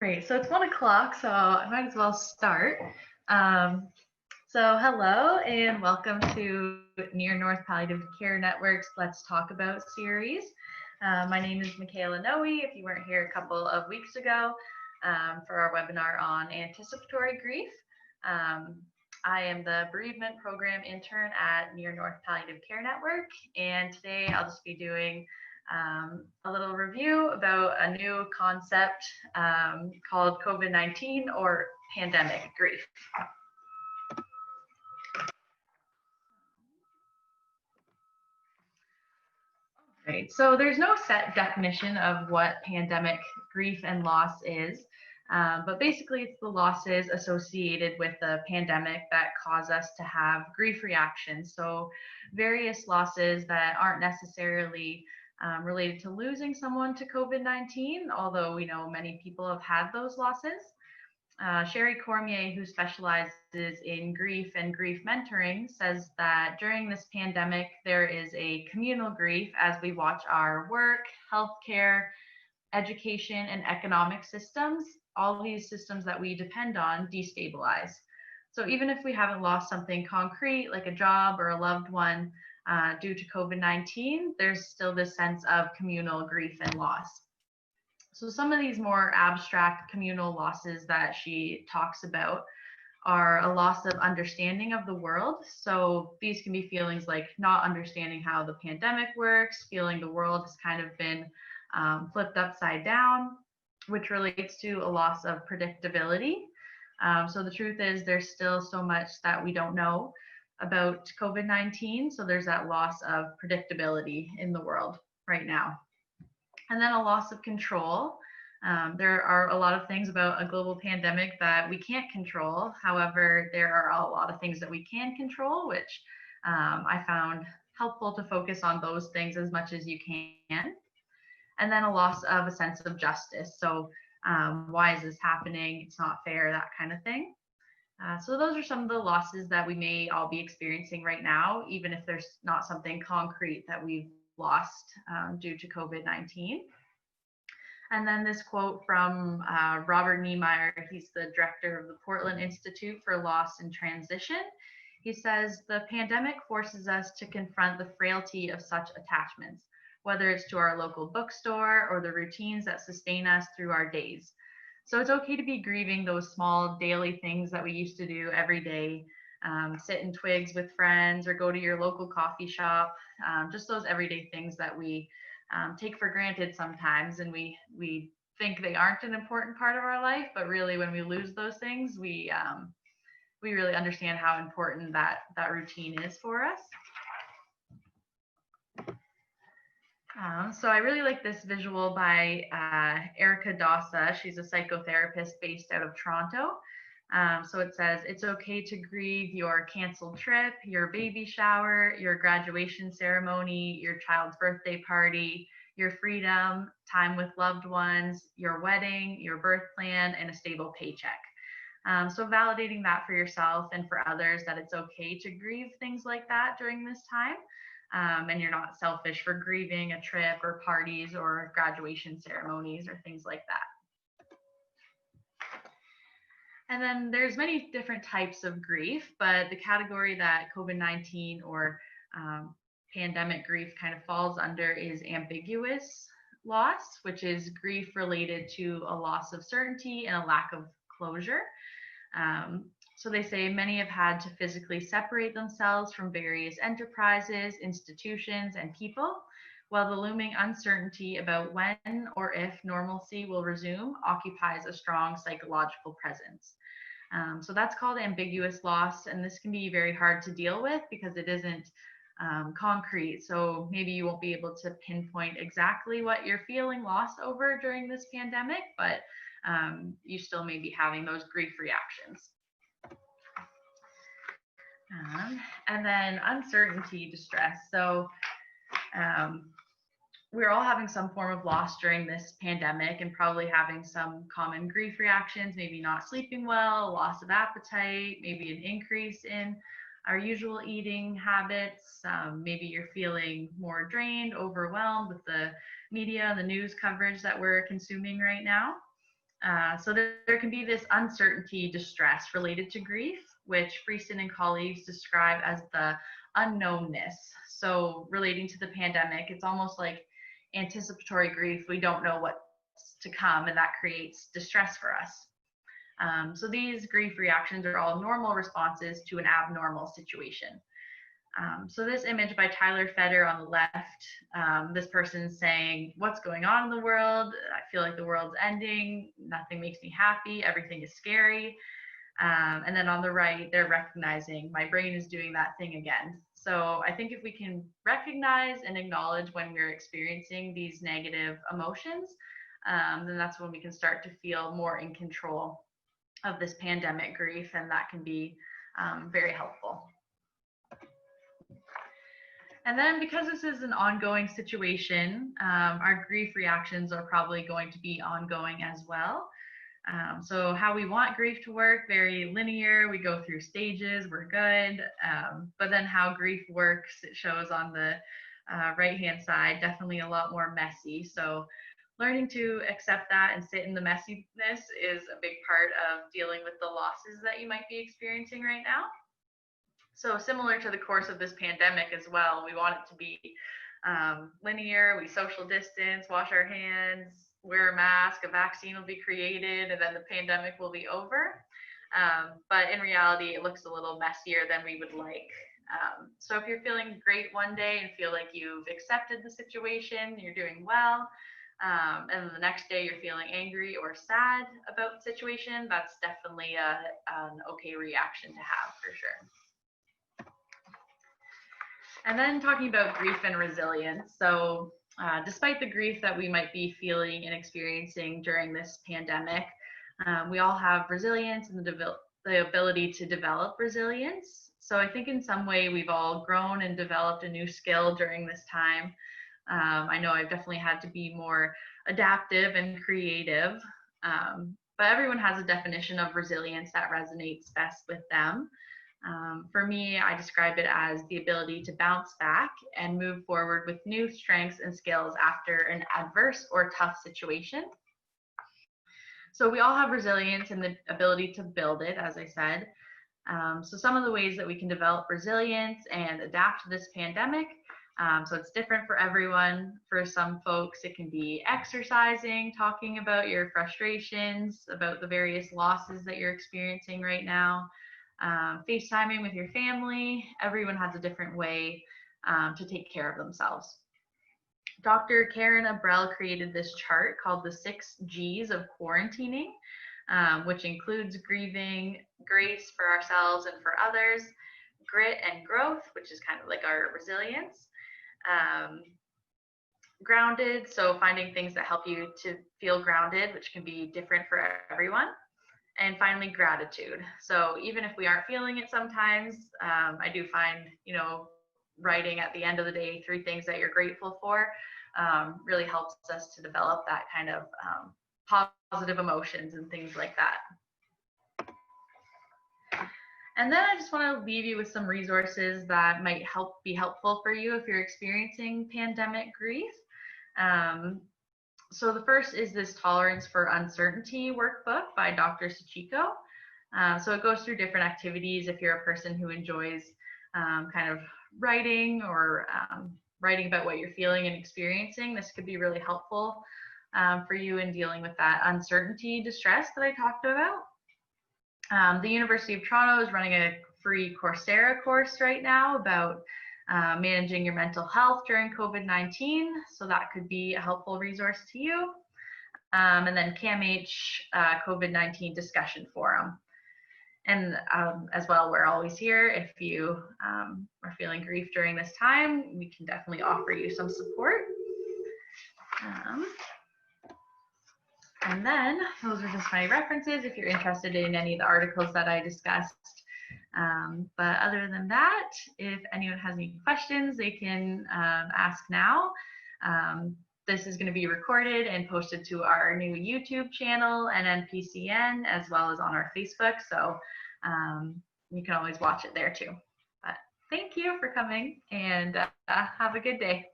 Great. So it's 1 o'clock, so I might as well start. Um, hello and welcome to Near North Palliative Care Network's Let's Talk About series. My name is Michaela Noe. If you weren't here a couple of weeks ago for our webinar on anticipatory grief, I am the bereavement program intern at Near North Palliative Care Network, and today I'll just be doing a little review about a new concept called COVID-19 or pandemic grief. Right. So there's no set definition of what pandemic grief and loss is, but basically it's the losses associated with the pandemic that cause us to have grief reactions. So various losses that aren't necessarily related to losing someone to COVID-19, although we know many people have had those losses. Sherry Cormier, who specializes in grief and grief mentoring, says that during this pandemic, there is a communal grief as we watch our work, healthcare, education, and economic systems, all these systems that we depend on, destabilize. So even if we haven't lost something concrete like a job or a loved one due to COVID-19, there's still this sense of communal grief and loss. So some of these more abstract communal losses that she talks about are a loss of understanding of the world. So these can be feelings like not understanding how the pandemic works, feeling the world has kind of been flipped upside down, which relates to a loss of predictability. So the truth is there's still so much that we don't know about COVID-19. So there's that loss of predictability in the world right now. And then a loss of control. There are a lot of things about a global pandemic that we can't control. However, there are a lot of things that we can control, which I found helpful to focus on those things as much as you can. And then a loss of a sense of justice. So why is this happening? It's not fair, that kind of thing. So those are some of the losses that we may all be experiencing right now, even if there's not something concrete that we've lost due to COVID-19. And then this quote from Robert Niemeyer, he's the director of the Portland Institute for Loss and Transition. He says, the pandemic forces us to confront the frailty of such attachments, whether it's to our local bookstore or the routines that sustain us through our days. So it's okay to be grieving those small daily things that we used to do every day. Sit in twigs with friends or go to your local coffee shop, just those everyday things that we take for granted sometimes, and we think they aren't an important part of our life, but really when we lose those things, we really understand how important that routine is for us. So I really like this visual by Erica Dawsa. She's a psychotherapist based out of Toronto. So it says, it's okay to grieve your canceled trip, your baby shower, your graduation ceremony, your child's birthday party, your freedom, time with loved ones, your wedding, your birth plan, and a stable paycheck. So validating that for yourself and for others, that it's okay to grieve things like that during this time. And you're not selfish for grieving a trip or parties or graduation ceremonies or things like that. And then there's many different types of grief, but the category that COVID-19 or pandemic grief kind of falls under is ambiguous loss, which is grief related to a loss of certainty and a lack of closure. So they say many have had to physically separate themselves from various enterprises, institutions, and people, while the looming uncertainty about when or if normalcy will resume occupies a strong psychological presence. So that's called ambiguous loss, and this can be very hard to deal with because it isn't concrete. So maybe you won't be able to pinpoint exactly what you're feeling loss over during this pandemic, but you still may be having those grief reactions. And then uncertainty, distress. So we're all having some form of loss during this pandemic and probably having some common grief reactions, maybe not sleeping well, loss of appetite, maybe an increase in our usual eating habits. Maybe you're feeling more drained, overwhelmed with the media and the news coverage that we're consuming right now. So there can be this uncertainty distress related to grief, which Friesen and colleagues describe as the unknownness. So relating to the pandemic, it's almost like anticipatory grief. We don't know what's to come, and that creates distress for us. So these grief reactions are all normal responses to an abnormal situation. So this image by Tyler Feder on the left, this person's saying, what's going on in the world? I feel like the world's ending. Nothing makes me happy. Everything is scary. And then on the right, they're recognizing my brain is doing that thing again. So I think if we can recognize and acknowledge when we're experiencing these negative emotions, then that's when we can start to feel more in control of this pandemic grief, and that can be very helpful. And then because this is an ongoing situation, our grief reactions are probably going to be ongoing as well. So how we want grief to work, very linear, we go through stages, we're good. But then how grief works, it shows on the right-hand side, definitely a lot more messy. So learning to accept that and sit in the messiness is a big part of dealing with the losses that you might be experiencing right now. So similar to the course of this pandemic as well, we want it to be linear, we social distance, wash our hands, wear a mask, a vaccine will be created, and then the pandemic will be over. But in reality, it looks a little messier than we would like. So if you're feeling great one day and feel like you've accepted the situation, you're doing well, and then the next day you're feeling angry or sad about the situation, that's definitely an okay reaction to have for sure. And then talking about grief and resilience. So despite the grief that we might be feeling and experiencing during this pandemic, we all have resilience and the ability to develop resilience. So I think in some way we've all grown and developed a new skill during this time. I know I've definitely had to be more adaptive and creative, but everyone has a definition of resilience that resonates best with them. For me, I describe it as the ability to bounce back and move forward with new strengths and skills after an adverse or tough situation. So we all have resilience and the ability to build it, as I said. So some of the ways that we can develop resilience and adapt to this pandemic. So it's different for everyone. For some folks, it can be exercising, talking about your frustrations, about the various losses that you're experiencing right now. FaceTiming with your family. Everyone has a different way to take care of themselves. Dr. Karen Abrell created this chart called the 6 G's of quarantining, which includes grieving, grace for ourselves and for others, grit and growth, which is kind of like our resilience, grounded, so finding things that help you to feel grounded, which can be different for everyone. And finally, gratitude. So even if we aren't feeling it sometimes, I do find, writing at the end of the day 3 things that you're grateful for really helps us to develop that kind of positive emotions and things like that. And then I just want to leave you with some resources that might be helpful for you if you're experiencing pandemic grief. So the first is this Tolerance for Uncertainty workbook by Dr. Sachiko. So it goes through different activities if you're a person who enjoys kind of writing or writing about what you're feeling and experiencing. This could be really helpful for you in dealing with that uncertainty distress that I talked about. The University of Toronto is running a free Coursera course right now about managing your mental health during COVID-19. So that could be a helpful resource to you. And then CAMH COVID-19 discussion forum. And as well, we're always here. If you are feeling grief during this time, we can definitely offer you some support. And then those are just my references if you're interested in any of the articles that I discussed. But other than that, if anyone has any questions, they can ask now. This is going to be recorded and posted to our new YouTube channel and NPCN, as well as on our Facebook. So you can always watch it there too. But thank you for coming, and have a good day.